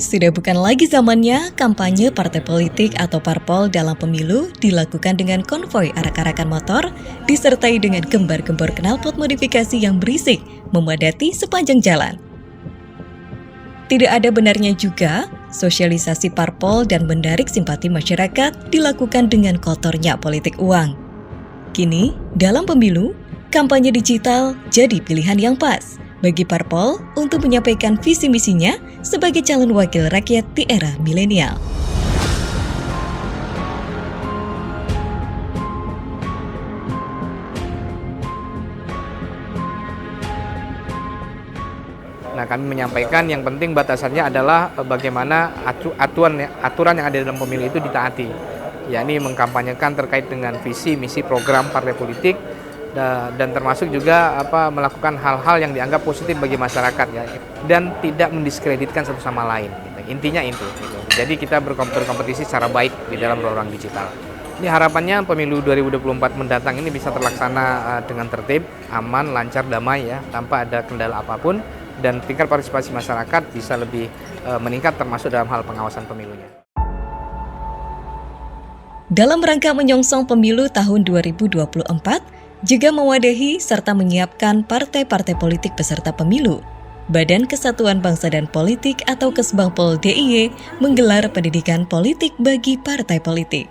Sudah bukan lagi zamannya kampanye partai politik atau parpol dalam pemilu dilakukan dengan konvoi arak-arakan motor, disertai dengan gembar-gembor knalpot modifikasi yang berisik memadati sepanjang jalan. Tidak ada benarnya juga, sosialisasi parpol dan menarik simpati masyarakat dilakukan dengan kotornya politik uang. Kini, dalam pemilu, kampanye digital jadi pilihan yang pas bagi parpol untuk menyampaikan visi misinya sebagai calon wakil rakyat di era milenial. Nah, kami menyampaikan yang penting batasannya adalah bagaimana aturan yang ada dalam pemilu itu ditaati, yakni mengkampanyekan terkait dengan visi, misi, program partai politik, dan termasuk juga melakukan hal-hal yang dianggap positif bagi masyarakat ya, dan tidak mendiskreditkan satu sama lain. Intinya itu. Jadi kita berkompetisi secara baik di dalam ruang digital. Ini harapannya pemilu 2024 mendatang ini bisa terlaksana dengan tertib, aman, lancar, damai ya, tanpa ada kendala apapun, dan tingkat partisipasi masyarakat bisa lebih meningkat termasuk dalam hal pengawasan pemilunya. Dalam rangka menyongsong pemilu tahun 2024, juga mewadahi serta menyiapkan partai-partai politik peserta pemilu, Badan Kesatuan Bangsa dan Politik atau Kesbangpol DIY menggelar pendidikan politik bagi partai politik.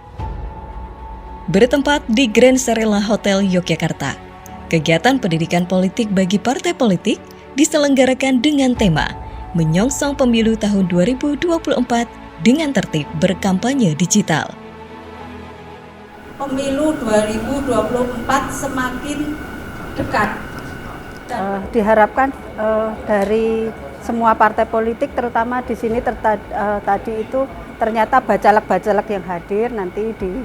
Bertempat di Grand Sarela Hotel Yogyakarta, kegiatan pendidikan politik bagi partai politik diselenggarakan dengan tema Menyongsong Pemilu tahun 2024 dengan tertib berkampanye digital. Pemilu 2024 semakin dekat. Diharapkan dari semua partai politik, terutama di sini tadi itu ternyata bacalek-bacalek yang hadir nanti di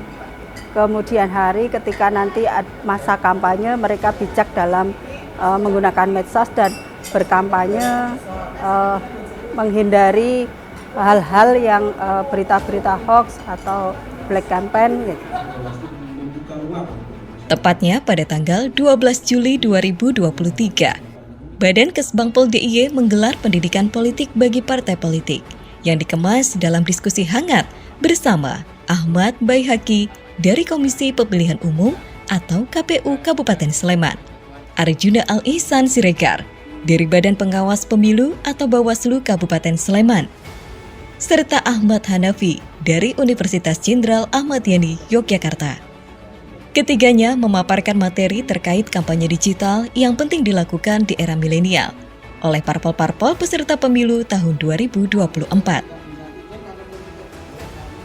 kemudian hari ketika nanti masa kampanye mereka bijak dalam menggunakan medsos dan berkampanye, menghindari hal-hal yang berita-berita hoax atau black campaign gitu. Tepatnya pada tanggal 12 Juli 2023, Badan Kesbangpol DIY menggelar pendidikan politik bagi partai politik yang dikemas dalam diskusi hangat bersama Ahmad Baihaqi dari Komisi Pemilihan Umum atau KPU Kabupaten Sleman, Arjuna Al-Ihsan Siregar dari Badan Pengawas Pemilu atau Bawaslu Kabupaten Sleman, serta Ahmad Hanafi dari Universitas Jenderal Ahmad Yani, Yogyakarta. Ketiganya memaparkan materi terkait kampanye digital yang penting dilakukan di era milenial oleh parpol-parpol peserta pemilu tahun 2024.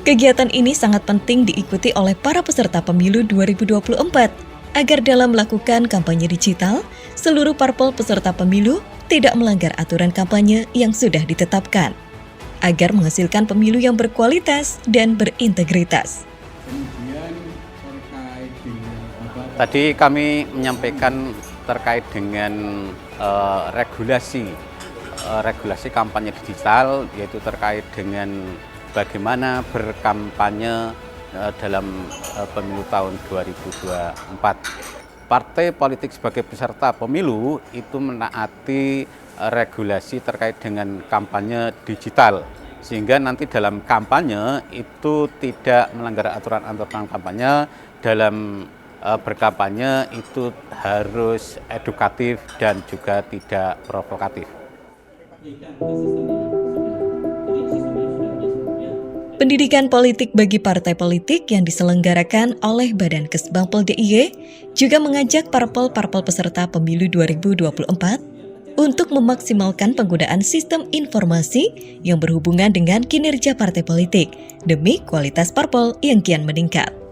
Kegiatan ini sangat penting diikuti oleh para peserta pemilu 2024 agar dalam melakukan kampanye digital, seluruh parpol peserta pemilu tidak melanggar aturan kampanye yang sudah ditetapkan, agar menghasilkan pemilu yang berkualitas dan berintegritas. Tadi kami menyampaikan terkait dengan regulasi kampanye digital, yaitu terkait dengan bagaimana berkampanye dalam pemilu tahun 2024. Partai politik sebagai peserta pemilu itu menaati regulasi terkait dengan kampanye digital, sehingga nanti dalam kampanye itu tidak melanggar aturan-aturan kampanye. Dalam berkampanye itu harus edukatif dan juga tidak provokatif. Pendidikan politik bagi partai politik yang diselenggarakan oleh Badan Kesbangpol DIY juga mengajak parpol-parpol peserta pemilu 2024 untuk memaksimalkan penggunaan sistem informasi yang berhubungan dengan kinerja partai politik demi kualitas parpol yang kian meningkat.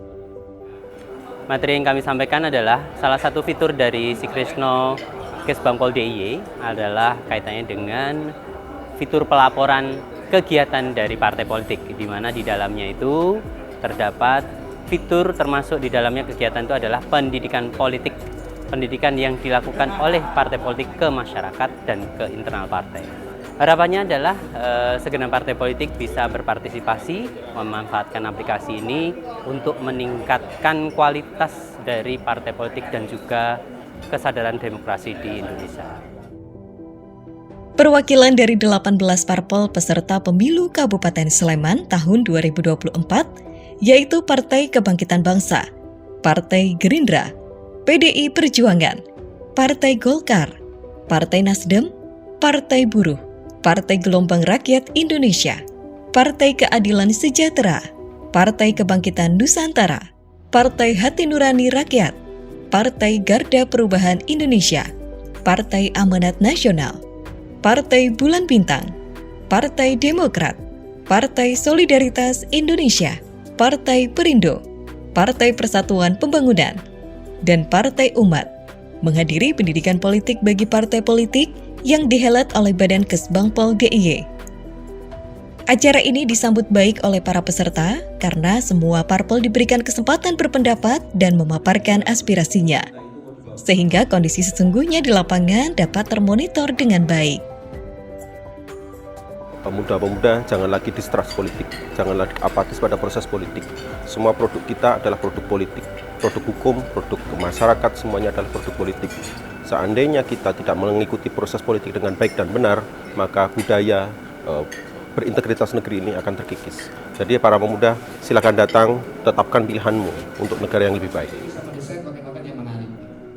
Materi yang kami sampaikan adalah salah satu fitur dari Sikrisno Kesbangpol DIY adalah kaitannya dengan fitur pelaporan kegiatan dari partai politik, di mana di dalamnya itu terdapat fitur termasuk di dalamnya kegiatan itu adalah pendidikan politik, pendidikan yang dilakukan oleh partai politik ke masyarakat dan ke internal partai. Harapannya adalah segenap partai politik bisa berpartisipasi, memanfaatkan aplikasi ini untuk meningkatkan kualitas dari partai politik dan juga kesadaran demokrasi di Indonesia. Perwakilan dari 18 parpol peserta pemilu Kabupaten Sleman tahun 2024, yaitu Partai Kebangkitan Bangsa, Partai Gerindra, PDI Perjuangan, Partai Golkar, Partai Nasdem, Partai Buruh, Partai Gelombang Rakyat Indonesia, Partai Keadilan Sejahtera, Partai Kebangkitan Nusantara, Partai Hati Nurani Rakyat, Partai Garda Perubahan Indonesia, Partai Amanat Nasional, Partai Bulan Bintang, Partai Demokrat, Partai Solidaritas Indonesia, Partai Perindo, Partai Persatuan Pembangunan, dan Partai Umat menghadiri pendidikan politik bagi partai politik yang dihelat oleh Badan Kesbangpol DIY. Acara ini disambut baik oleh para peserta karena semua parpol diberikan kesempatan berpendapat dan memaparkan aspirasinya, sehingga kondisi sesungguhnya di lapangan dapat termonitor dengan baik. Pemuda-pemuda jangan lagi distrust politik, jangan lagi apatis pada proses politik. Semua produk kita adalah produk politik, produk hukum, produk masyarakat, semuanya adalah produk politik. Seandainya kita tidak mengikuti proses politik dengan baik dan benar, maka budaya berintegritas negeri ini akan terkikis. Jadi para pemuda, silakan datang, tetapkan pilihanmu untuk negara yang lebih baik.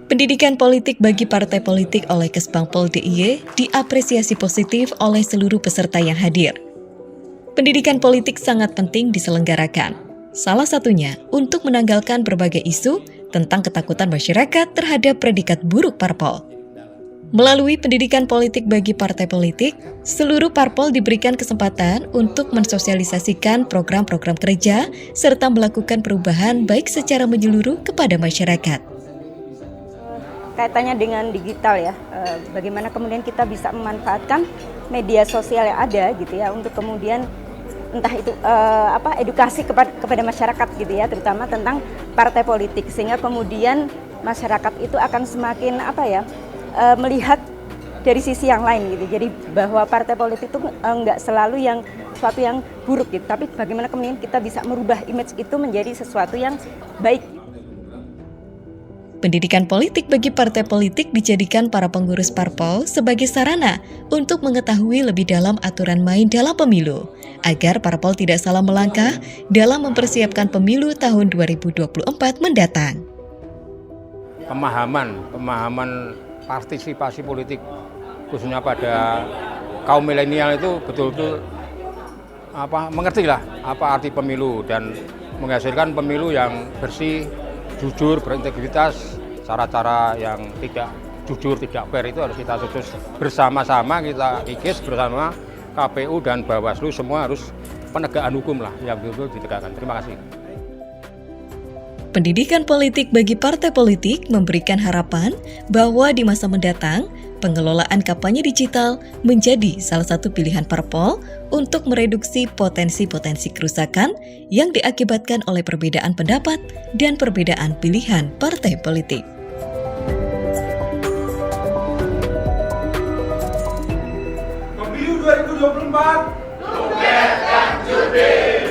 Pendidikan politik bagi partai politik oleh Kesbangpol DIY diapresiasi positif oleh seluruh peserta yang hadir. Pendidikan politik sangat penting diselenggarakan. Salah satunya untuk menanggalkan berbagai isu tentang ketakutan masyarakat terhadap predikat buruk parpol. Melalui pendidikan politik bagi partai politik, seluruh parpol diberikan kesempatan untuk mensosialisasikan program-program kerja serta melakukan perubahan baik secara menyeluruh kepada masyarakat. Kaitannya dengan digital ya, bagaimana kemudian kita bisa memanfaatkan media sosial yang ada gitu ya untuk kemudian entah itu edukasi kepada masyarakat gitu ya, terutama tentang partai politik, sehingga kemudian masyarakat itu akan semakin melihat dari sisi yang lain gitu. Jadi bahwa partai politik itu enggak selalu yang sesuatu yang buruk gitu, tapi bagaimana kemudian kita bisa merubah image itu menjadi sesuatu yang baik. Pendidikan politik bagi partai politik dijadikan para pengurus parpol sebagai sarana untuk mengetahui lebih dalam aturan main dalam pemilu, agar parpol tidak salah melangkah dalam mempersiapkan pemilu tahun 2024 mendatang. Pemahaman partisipasi politik khususnya pada kaum milenial itu betul-betul mengerti lah apa arti pemilu dan menghasilkan pemilu yang bersih, jujur, berintegritas. Cara-cara yang tidak jujur, tidak fair itu harus kita susun bersama-sama, kita kikis bersama KPU dan Bawaslu, semua harus penegakan hukum lah yang betul-betul ditegakkan. Terima kasih. Pendidikan politik bagi partai politik memberikan harapan bahwa di masa mendatang, pengelolaan kampanye digital menjadi salah satu pilihan parpol untuk mereduksi potensi-potensi kerusakan yang diakibatkan oleh perbedaan pendapat dan perbedaan pilihan partai politik. Pemilu 2024, Tugas dan Jurdil.